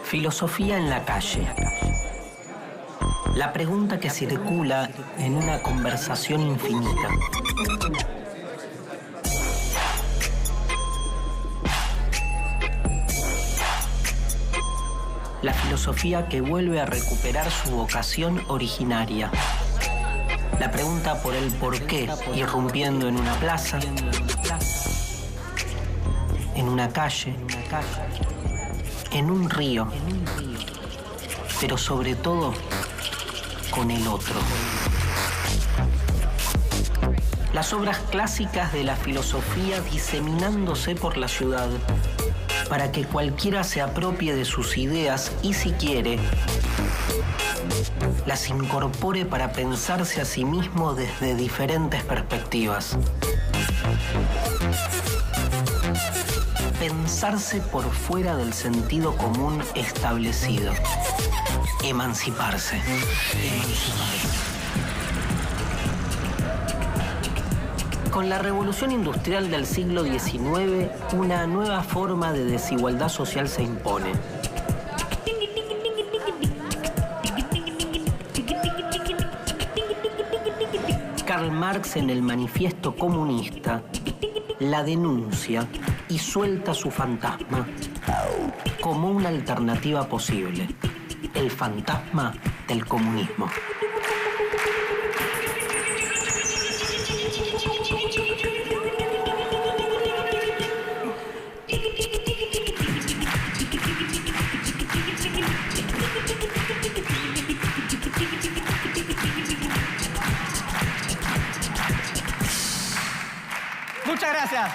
Filosofía en la calle. La pregunta que circula en una conversación infinita. La filosofía que vuelve a recuperar su vocación originaria. La pregunta por el porqué, irrumpiendo en una plaza, en una calle, en un río, pero sobre todo con el otro. Las obras clásicas de la filosofía diseminándose por la ciudad para que cualquiera se apropie de sus ideas y, si quiere, las incorpore para pensarse a sí mismo desde diferentes perspectivas. Pensarse por fuera del sentido común establecido. Emanciparse. Con la revolución industrial del siglo XIX, una nueva forma de desigualdad social se impone. Karl Marx, en el Manifiesto Comunista, la denuncia y suelta su fantasma como una alternativa posible: el fantasma del comunismo. Muchas gracias.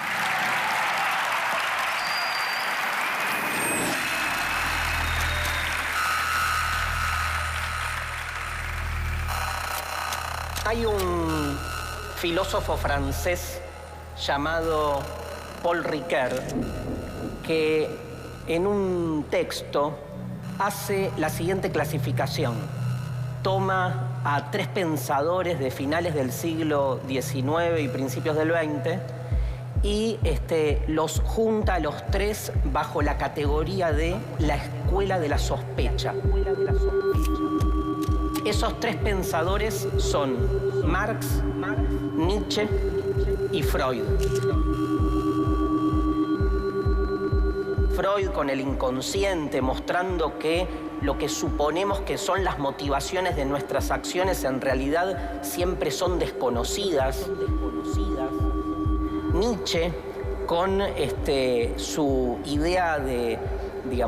Hay un filósofo francés llamado Paul Ricoeur que en un texto hace la siguiente clasificación. Toma a tres pensadores de finales del siglo XIX y principios del XX y los junta a los tres bajo la categoría de la escuela de la sospecha. Esos tres pensadores son Marx, Nietzsche y Freud. Freud con el inconsciente, mostrando que lo que suponemos que son las motivaciones de nuestras acciones en realidad siempre son desconocidas. Nietzsche con su idea de,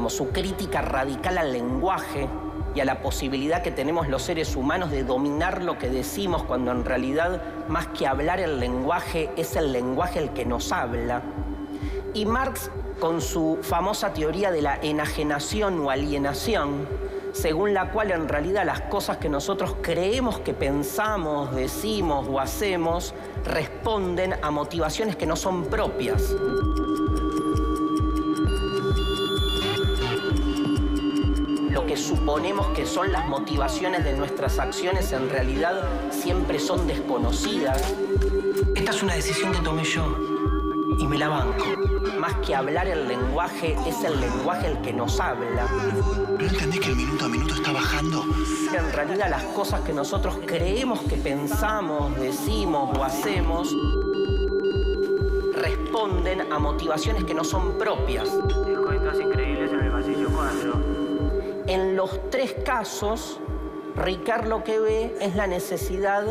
su crítica radical al lenguaje y a la posibilidad que tenemos los seres humanos de dominar lo que decimos, cuando en realidad, más que hablar el lenguaje, es el lenguaje el que nos habla. Y Marx con su famosa teoría de la enajenación o alienación, según la cual en realidad las cosas que nosotros creemos que pensamos, decimos o hacemos responden a motivaciones que no son propias. Lo que suponemos que son las motivaciones de nuestras acciones en realidad siempre son desconocidas. Esta es una decisión que tomé yo y me la banco. Más que hablar el lenguaje, es el lenguaje el que nos habla. ¿No entendés que el minuto a minuto está bajando? En realidad las cosas que nosotros creemos que pensamos, decimos o hacemos responden a motivaciones que no son propias. Encuentros increíbles en el pasillo 4. En los tres casos, Ricoeur lo que ve es la necesidad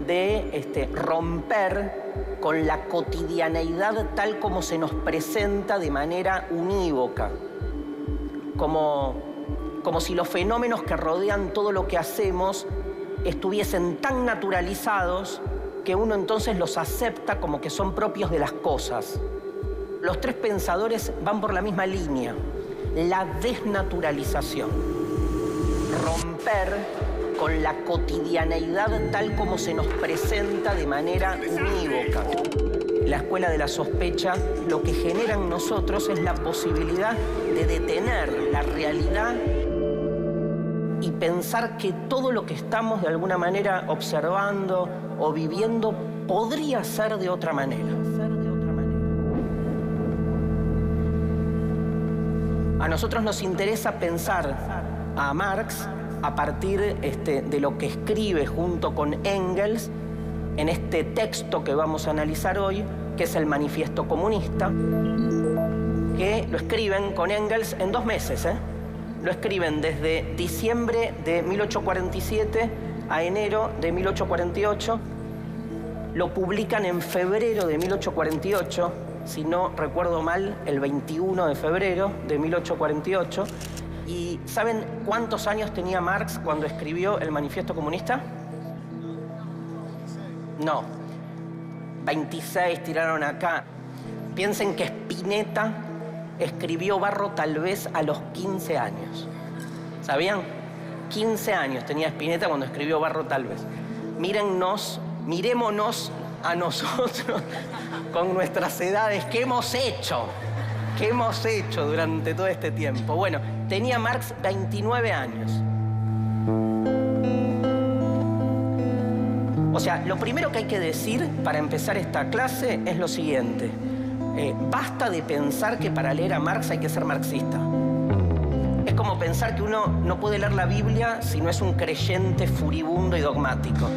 de romper con la cotidianeidad tal como se nos presenta de manera unívoca. Como si los fenómenos que rodean todo lo que hacemos estuviesen tan naturalizados que uno entonces los acepta como que son propios de las cosas. Los tres pensadores van por la misma línea: la desnaturalización. Romper con la cotidianeidad tal como se nos presenta de manera unívoca. La escuela de la sospecha lo que genera en nosotros es la posibilidad de detener la realidad y pensar que todo lo que estamos de alguna manera observando o viviendo podría ser de otra manera. A nosotros nos interesa pensar a Marx a partir de lo que escribe junto con Engels en este texto que vamos a analizar hoy, que es el Manifiesto Comunista, que lo escriben con Engels en 2 meses, Lo escriben desde diciembre de 1847 a enero de 1848. Lo publican en febrero de 1848, si no recuerdo mal, el 21 de febrero de 1848. ¿Y saben cuántos años tenía Marx cuando escribió el Manifiesto Comunista? No. 26 tiraron acá. Piensen que Spinetta escribió Barro tal vez a los 15 años. ¿Sabían? 15 años tenía Spinetta cuando escribió Barro tal vez. Mirémonos a nosotros con nuestras edades. ¿Qué hemos hecho? ¿Qué hemos hecho durante todo este tiempo? Bueno, tenía Marx 29 años. O sea, lo primero que hay que decir para empezar esta clase es lo siguiente. Basta de pensar que para leer a Marx hay que ser marxista. Es como pensar que uno no puede leer la Biblia si no es un creyente furibundo y dogmático.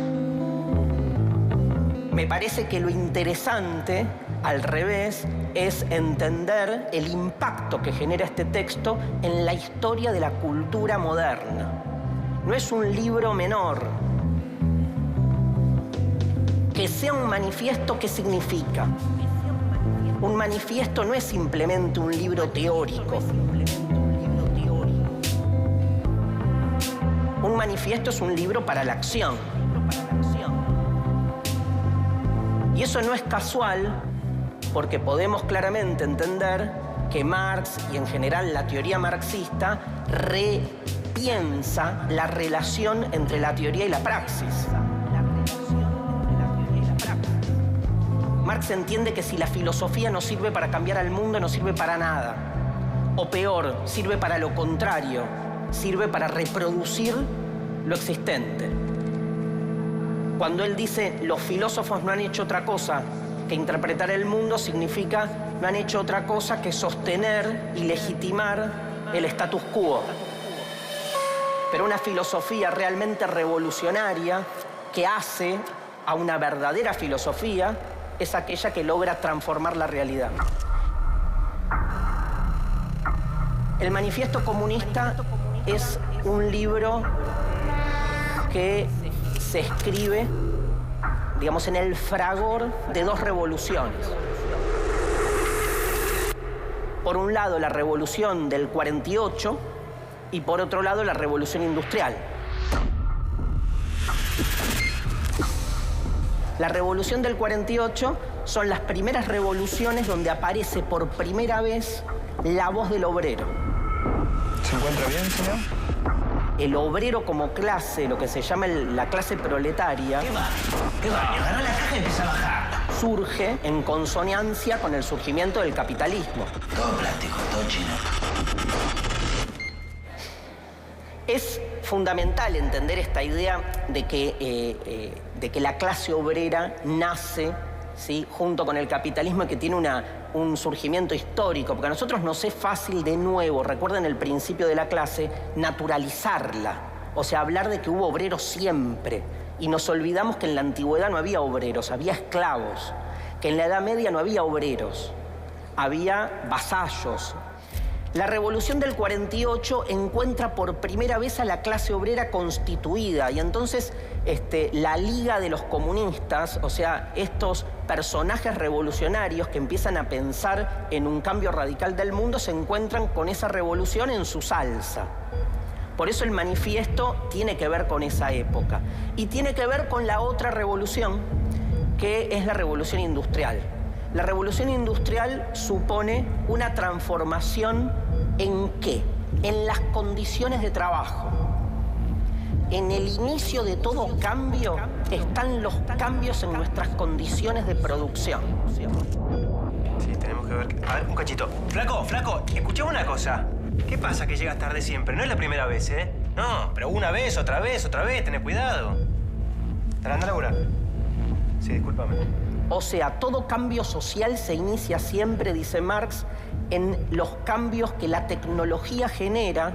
Me parece que lo interesante, al revés, es entender el impacto que genera este texto en la historia de la cultura moderna. No es un libro menor. Que sea un manifiesto, ¿qué significa? Un manifiesto no es simplemente un libro teórico. Un manifiesto es un libro para la acción. Y eso no es casual, porque podemos claramente entender que Marx y en general la teoría marxista repiensa la relación entre la teoría y la praxis. Marx entiende que si la filosofía no sirve para cambiar al mundo, no sirve para nada. O peor, sirve para lo contrario, sirve para reproducir lo existente. Cuando él dice los filósofos no han hecho otra cosa que interpretar el mundo, significa no han hecho otra cosa que sostener y legitimar el status quo. Pero una filosofía realmente revolucionaria que hace a una verdadera filosofía es aquella que logra transformar la realidad. El Manifiesto Comunista es un libro que se escribe, digamos, en el fragor de 2 revoluciones. Por un lado, la revolución del 48 y por otro lado, la revolución industrial. La revolución del 48 son las primeras revoluciones donde aparece por primera vez la voz del obrero. ¿Se encuentra bien, señor? El obrero como clase, lo que se llama la clase proletaria... ¿Qué va? Agarrá la caja y empieza a bajar. Surge en consonancia con el surgimiento del capitalismo. Todo plástico, todo chino. Es fundamental entender esta idea de que la clase obrera nace, ¿sí?, junto con el capitalismo y que tiene un surgimiento histórico, porque a nosotros nos es fácil de nuevo, recuerden el principio de la clase, naturalizarla, o sea, hablar de que hubo obreros siempre, y nos olvidamos que en la antigüedad no había obreros, había esclavos, que en la Edad Media no había obreros, había vasallos. La revolución del 48 encuentra por primera vez a la clase obrera constituida y entonces la Liga de los Comunistas, o sea, estos personajes revolucionarios que empiezan a pensar en un cambio radical del mundo, se encuentran con esa revolución en su salsa. Por eso el manifiesto tiene que ver con esa época y tiene que ver con la otra revolución, que es la revolución industrial. La revolución industrial supone una transformación ¿en qué? En las condiciones de trabajo. En el inicio de todo cambio están los cambios en nuestras condiciones de producción. Sí, tenemos que ver... A ver, un cachito. Flaco, escuchame una cosa. ¿Qué pasa que llegas tarde siempre? No es la primera vez, ¿eh? No, pero una vez, otra vez, tenés cuidado. Dale, anda a laburar. Sí, discúlpame. O sea, todo cambio social se inicia siempre, dice Marx, en los cambios que la tecnología genera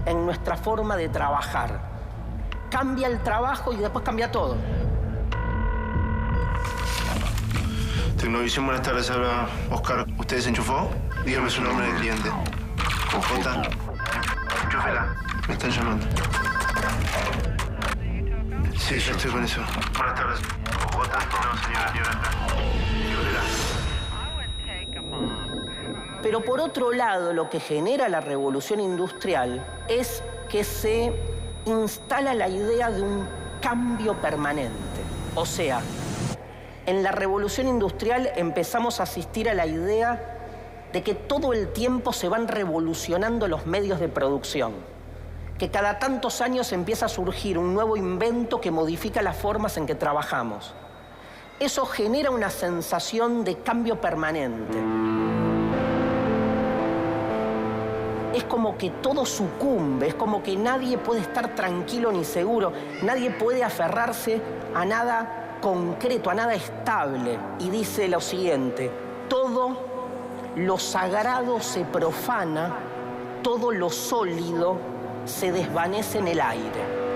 en nuestra forma de trabajar. Cambia el trabajo y después cambia todo. Tecnovisión, buenas tardes. Habla Oscar. ¿Usted se enchufó? Dígame su nombre de cliente. ¿Con J? Enchúfela. Me están llamando. Sí, yo estoy con eso. Buenas tardes. ¿Con J? No, señora, Pero por otro lado, lo que genera la revolución industrial es que se instala la idea de un cambio permanente. O sea, en la revolución industrial empezamos a asistir a la idea de que todo el tiempo se van revolucionando los medios de producción, que cada tantos años empieza a surgir un nuevo invento que modifica las formas en que trabajamos. Eso genera una sensación de cambio permanente. Es como que todo sucumbe, es como que nadie puede estar tranquilo ni seguro, nadie puede aferrarse a nada concreto, a nada estable. Y dice lo siguiente: todo lo sagrado se profana, todo lo sólido se desvanece en el aire.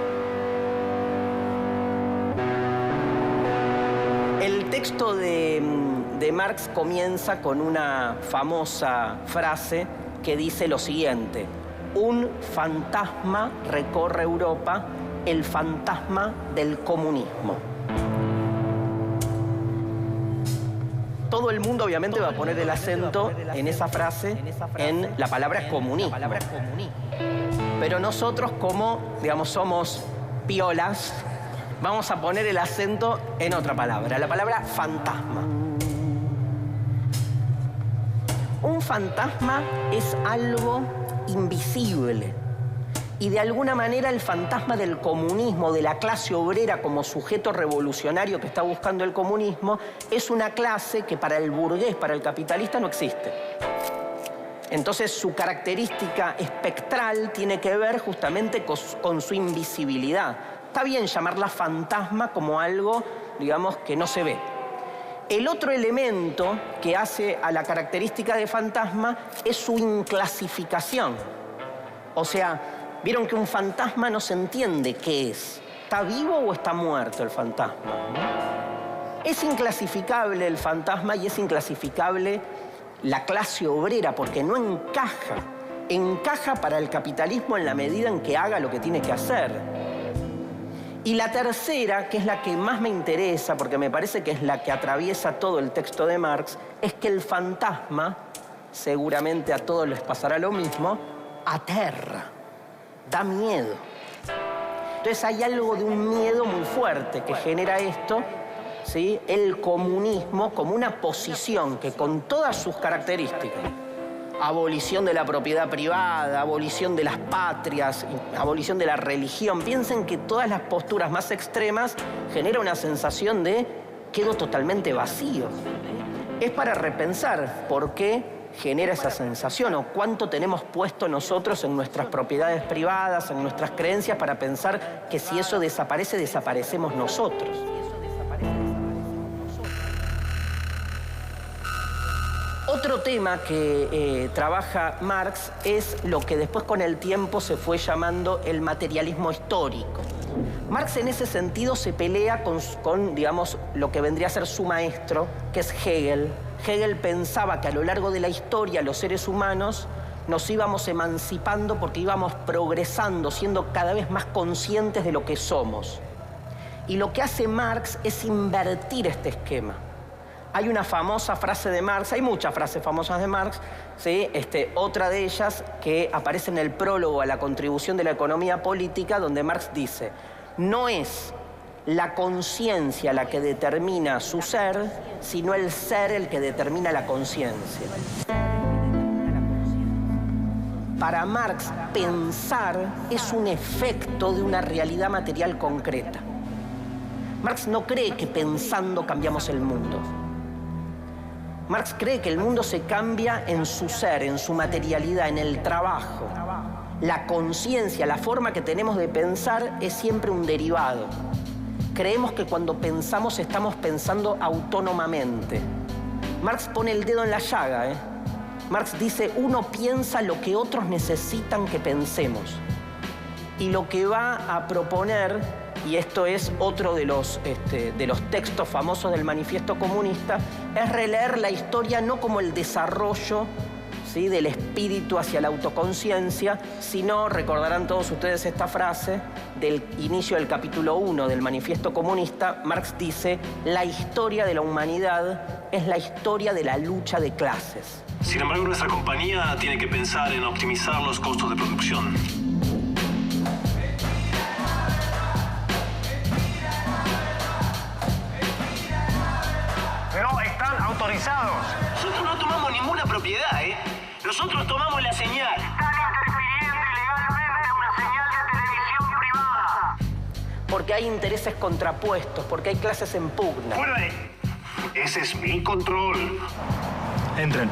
El texto de Marx comienza con una famosa frase que dice lo siguiente: un fantasma recorre Europa, el fantasma del comunismo. Todo el mundo obviamente va a poner el acento en esa frase, en la palabra comunismo. Pero nosotros, como, digamos, somos piolas, vamos a poner el acento en otra palabra, la palabra fantasma. Un fantasma es algo invisible. Y de alguna manera el fantasma del comunismo, de la clase obrera como sujeto revolucionario que está buscando el comunismo, es una clase que para el burgués, para el capitalista, no existe. Entonces su característica espectral tiene que ver justamente con su invisibilidad. Está bien llamarla fantasma como algo, digamos, que no se ve. El otro elemento que hace a la característica de fantasma es su inclasificación. O sea, vieron que un fantasma no se entiende qué es. ¿Está vivo o está muerto el fantasma? Es inclasificable el fantasma y es inclasificable la clase obrera porque no encaja. Encaja para el capitalismo en la medida en que haga lo que tiene que hacer. Y la tercera, que es la que más me interesa, porque me parece que es la que atraviesa todo el texto de Marx, es que el fantasma, seguramente a todos les pasará lo mismo, aterra, da miedo. Entonces hay algo de un miedo muy fuerte que genera esto, ¿sí? El comunismo como una posición que con todas sus características, abolición de la propiedad privada, abolición de las patrias, abolición de la religión. Piensen que todas las posturas más extremas generan una sensación de quedo totalmente vacío. Es para repensar por qué genera esa sensación o cuánto tenemos puesto nosotros en nuestras propiedades privadas, en nuestras creencias, para pensar que si eso desaparece, desaparecemos nosotros. Otro tema que trabaja Marx es lo que después con el tiempo se fue llamando el materialismo histórico. Marx en ese sentido se pelea con, digamos, lo que vendría a ser su maestro, que es Hegel. Hegel pensaba que a lo largo de la historia los seres humanos nos íbamos emancipando porque íbamos progresando, siendo cada vez más conscientes de lo que somos. Y lo que hace Marx es invertir este esquema. Hay una famosa frase de Marx, hay muchas frases famosas de Marx, ¿sí? Otra de ellas que aparece en el prólogo a la contribución de la economía política, donde Marx dice: no es la conciencia la que determina su ser, sino el ser el que determina la conciencia. Para Marx, pensar es un efecto de una realidad material concreta. Marx no cree que pensando cambiamos el mundo. Marx cree que el mundo se cambia en su ser, en su materialidad, en el trabajo. la conciencia, la forma que tenemos de pensar es siempre un derivado. Creemos que cuando pensamos estamos pensando autónomamente. Marx pone el dedo en la llaga, ¿eh? Marx dice, uno piensa lo que otros necesitan que pensemos. Y lo que va a proponer, y esto es otro de los textos famosos del Manifiesto Comunista, es releer la historia no como el desarrollo, ¿sí?, del espíritu hacia la autoconciencia, sino, recordarán todos ustedes esta frase, del inicio del capítulo 1 del Manifiesto Comunista. Marx dice, la historia de la humanidad es la historia de la lucha de clases. Sin embargo, nuestra compañía tiene que pensar en optimizar los costos de producción. No están autorizados. Nosotros no tomamos ninguna propiedad, ¿eh? Nosotros tomamos la señal. Están interfiriendo ilegalmente una señal de televisión privada. Porque hay intereses contrapuestos, porque hay clases en pugna. ¡Fuera de! Ese es mi control. Entren.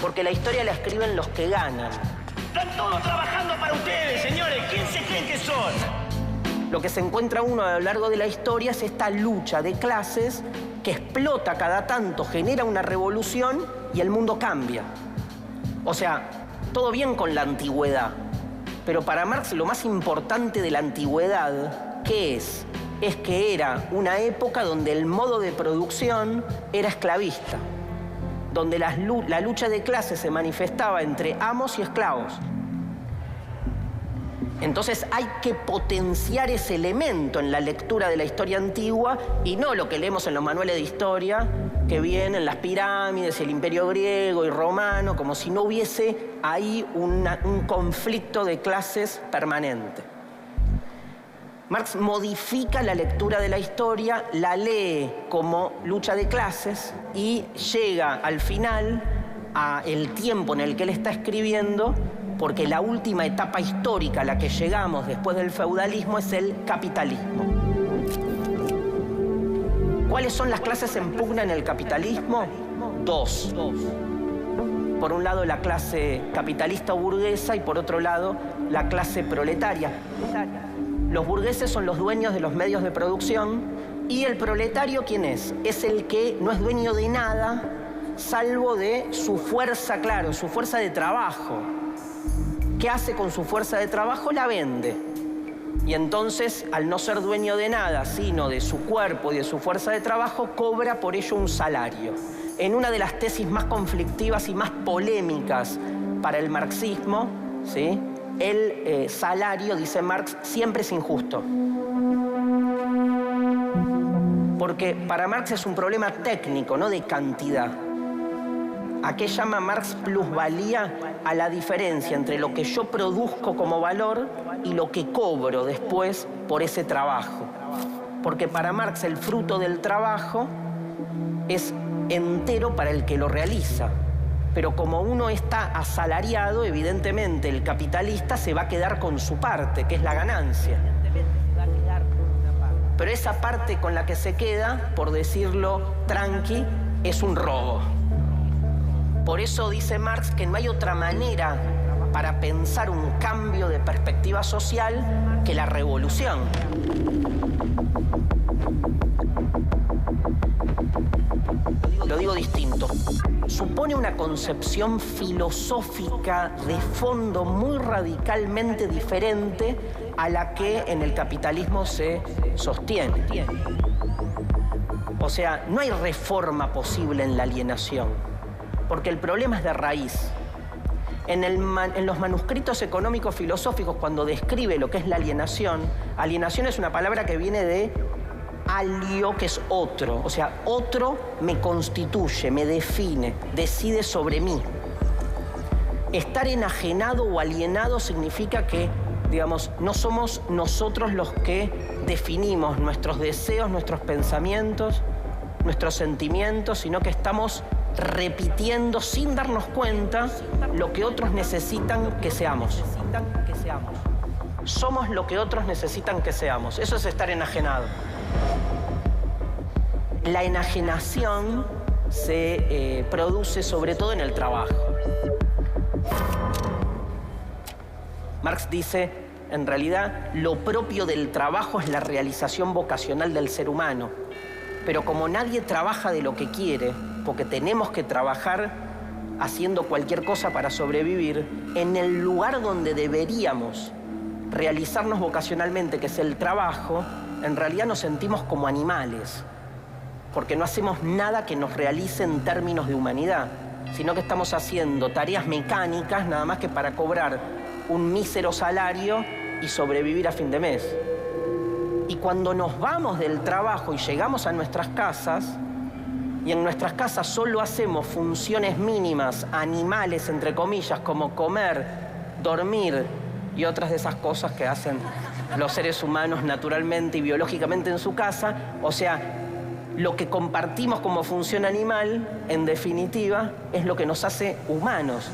Porque la historia la escriben los que ganan. Están todos trabajando para ustedes, señores. ¿Quién se creen que son? Lo que se encuentra uno a lo largo de la historia es esta lucha de clases que explota cada tanto, genera una revolución y el mundo cambia. O sea, todo bien con la antigüedad, pero para Marx lo más importante de la antigüedad, ¿qué es? Es que era una época donde el modo de producción era esclavista, donde la lucha de clases se manifestaba entre amos y esclavos. Entonces hay que potenciar ese elemento en la lectura de la historia antigua y no lo que leemos en los manuales de historia, que vienen las pirámides, el imperio griego y romano, como si no hubiese ahí un conflicto de clases permanente. Marx modifica la lectura de la historia, la lee como lucha de clases y llega al final a el tiempo en el que él está escribiendo, porque la última etapa histórica a la que llegamos después del feudalismo es el capitalismo. ¿Cuáles son las clases en pugna en el capitalismo? Dos. Por un lado la clase capitalista o burguesa y por otro lado la clase proletaria. Los burgueses son los dueños de los medios de producción y el proletario, ¿quién es? Es el que no es dueño de nada salvo de su fuerza, claro, su fuerza de trabajo. ¿Qué hace con su fuerza de trabajo? La vende. Y entonces, al no ser dueño de nada, sino de su cuerpo y de su fuerza de trabajo, cobra por ello un salario. En una de las tesis más conflictivas y más polémicas para el marxismo, ¿sí?, el salario, dice Marx, siempre es injusto. Porque para Marx es un problema técnico, no de cantidad. ¿A qué llama Marx plusvalía? A la diferencia entre lo que yo produzco como valor y lo que cobro después por ese trabajo. Porque para Marx el fruto del trabajo es entero para el que lo realiza. Pero como uno está asalariado, evidentemente el capitalista se va a quedar con su parte, que es la ganancia. Pero esa parte con la que se queda, por decirlo tranqui, es un robo. Por eso dice Marx que no hay otra manera para pensar un cambio de perspectiva social que la revolución. Lo digo distinto. Supone una concepción filosófica de fondo muy radicalmente diferente a la que en el capitalismo se sostiene. O sea, no hay reforma posible en la alienación, porque el problema es de raíz. En los manuscritos económicos filosóficos, cuando describe lo que es la alienación es una palabra que viene de alio, que es otro. O sea, otro me constituye, me define, decide sobre mí. Estar enajenado o alienado significa que, digamos, no somos nosotros los que definimos nuestros deseos, nuestros pensamientos, nuestros sentimientos, sino que estamos repitiendo sin darnos cuenta lo que otros necesitan que seamos. Somos lo que otros necesitan que seamos. Eso es estar enajenado. La enajenación se produce sobre todo en el trabajo. Marx dice, en realidad, lo propio del trabajo es la realización vocacional del ser humano. Pero como nadie trabaja de lo que quiere, porque tenemos que trabajar haciendo cualquier cosa para sobrevivir, en el lugar donde deberíamos realizarnos vocacionalmente, que es el trabajo, en realidad nos sentimos como animales, porque no hacemos nada que nos realice en términos de humanidad, sino que estamos haciendo tareas mecánicas nada más que para cobrar un mísero salario y sobrevivir a fin de mes. Y cuando nos vamos del trabajo y llegamos a nuestras casas, y en nuestras casas solo hacemos funciones mínimas, animales, entre comillas, como comer, dormir y otras de esas cosas que hacen los seres humanos naturalmente y biológicamente en su casa, o sea, lo que compartimos como función animal, en definitiva, es lo que nos hace humanos.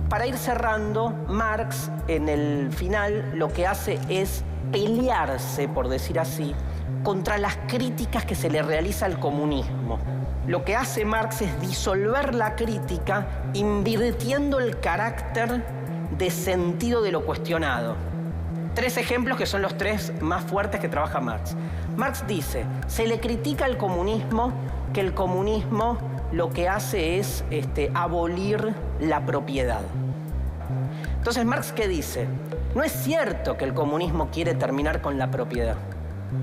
Para ir cerrando, Marx, en el final, lo que hace es pelearse, por decir así, contra las críticas que se le realiza al comunismo. Lo que hace Marx es disolver la crítica, invirtiendo el carácter de sentido de lo cuestionado. 3 ejemplos que son los 3 más fuertes que trabaja Marx. Marx dice, se le critica al comunismo que el comunismo lo que hace es abolir la propiedad. Entonces, Marx, ¿qué dice? No es cierto que el comunismo quiere terminar con la propiedad.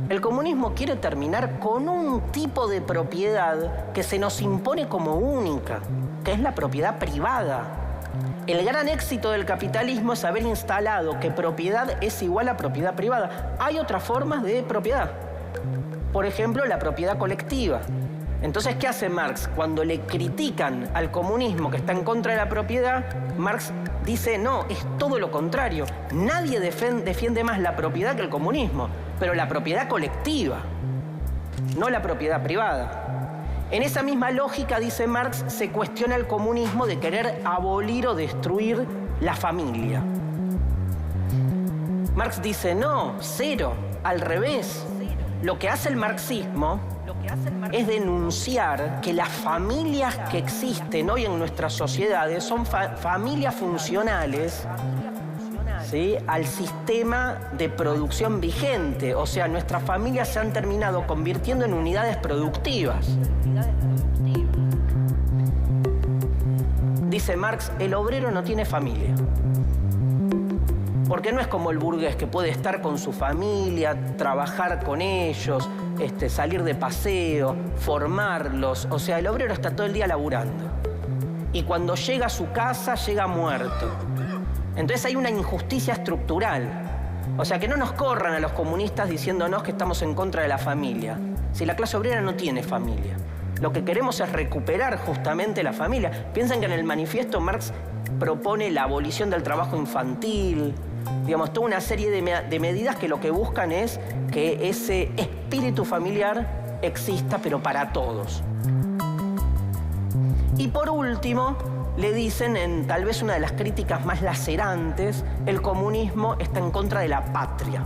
El comunismo quiere terminar con un tipo de propiedad que se nos impone como única, que es la propiedad privada. El gran éxito del capitalismo es haber instalado que propiedad es igual a propiedad privada. Hay otras formas de propiedad. Por ejemplo, la propiedad colectiva. Entonces, ¿qué hace Marx? Cuando le critican al comunismo que está en contra de la propiedad, Marx dice, no, es todo lo contrario. Nadie defiende más la propiedad que el comunismo, pero la propiedad colectiva, no la propiedad privada. En esa misma lógica, dice Marx, se cuestiona el comunismo de querer abolir o destruir la familia. Marx dice, no, cero, al revés. Lo que hace el marxismo es denunciar que las familias que existen hoy en nuestras sociedades son familias funcionales, ¿sí?, al sistema de producción vigente. O sea, nuestras familias se han terminado convirtiendo en unidades productivas. Dice Marx, el obrero no tiene familia. Porque no es como el burgués que puede estar con su familia, trabajar con ellos, salir de paseo, formarlos. O sea, el obrero está todo el día laburando. Y cuando llega a su casa, llega muerto. Entonces hay una injusticia estructural. O sea, que no nos corran a los comunistas diciéndonos que estamos en contra de la familia. Si la clase obrera no tiene familia. Lo que queremos es recuperar justamente la familia. Piensen que en el manifiesto Marx propone la abolición del trabajo infantil, digamos, toda una serie de medidas que lo que buscan es que ese espíritu familiar exista, pero para todos. Y por último, le dicen, en tal vez una de las críticas más lacerantes, el comunismo está en contra de la patria.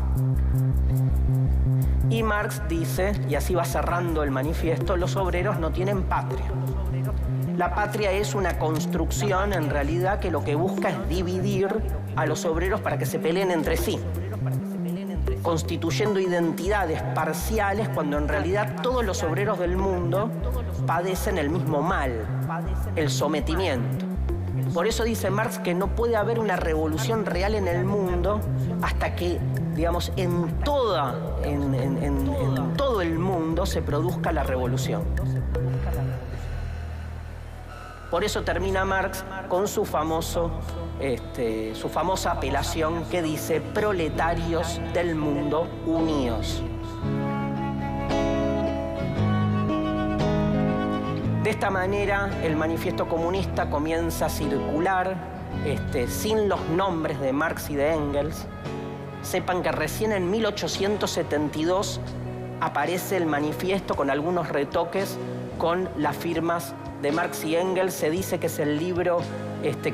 Y Marx dice, y así va cerrando el manifiesto, los obreros no tienen patria. La patria es una construcción, en realidad, que lo que busca es dividir a los obreros para que se peleen entre sí, constituyendo identidades parciales cuando en realidad todos los obreros del mundo padecen el mismo mal, el sometimiento. Por eso dice Marx que no puede haber una revolución real en el mundo hasta que, digamos, en todo el mundo se produzca la revolución. Por eso termina Marx con su famosa apelación que dice: proletarios del mundo, uníos. De esta manera, el manifiesto comunista comienza a circular sin los nombres de Marx y de Engels. Sepan que recién en 1872 aparece el manifiesto con algunos retoques con las firmas de Marx y Engels. Se dice que es el libro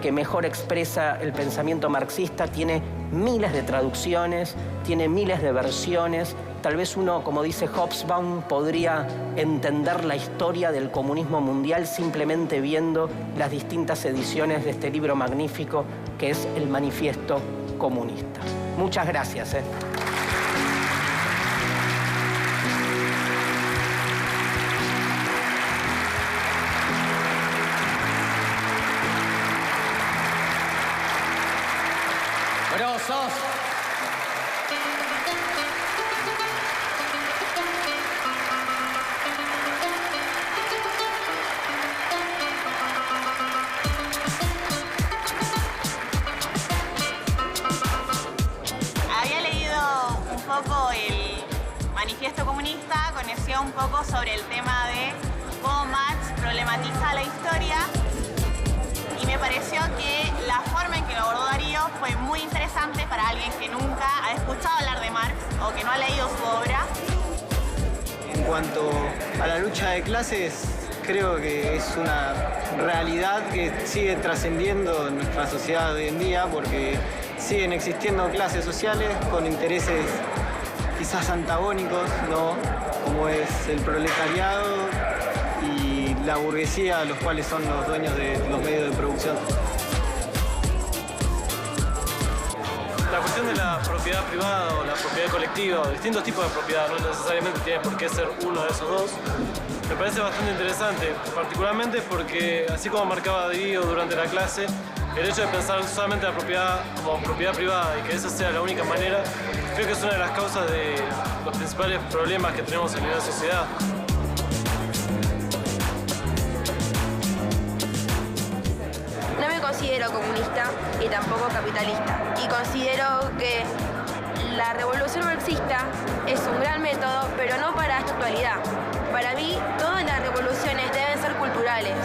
que mejor expresa el pensamiento marxista. Tiene miles de traducciones, tiene miles de versiones. Tal vez uno, como dice Hobsbawm, podría entender la historia del comunismo mundial simplemente viendo las distintas ediciones de este libro magnífico que es el Manifiesto Comunista. Muchas gracias. Grosos. Había leído un poco el Manifiesto Comunista, conocía un poco sobre el tema de cómo Marx problematiza la historia y me pareció que la forma en que lo abordó Darío fue muy interesante para alguien que nunca ha escuchado hablar de Marx o que no ha leído su obra. En cuanto a la lucha de clases, creo que es una realidad que sigue trascendiendo en nuestra sociedad hoy en día porque siguen existiendo clases sociales con intereses quizás antagónicos, ¿no? Como es el proletariado y la burguesía, los cuales son los dueños de los medios de producción. La cuestión de la propiedad privada o la propiedad colectiva, o distintos tipos de propiedad, no necesariamente tiene por qué ser uno de esos dos, me parece bastante interesante, particularmente porque, así como marcaba Darío durante la clase, el hecho de pensar solamente la propiedad como propiedad privada y que esa sea la única manera, creo que es una de las causas de los principales problemas que tenemos en la sociedad. No me considero comunista y tampoco capitalista. Y considero que la revolución marxista es un gran método, pero no para esta actualidad. Para mí, todas las revoluciones deben ser culturales.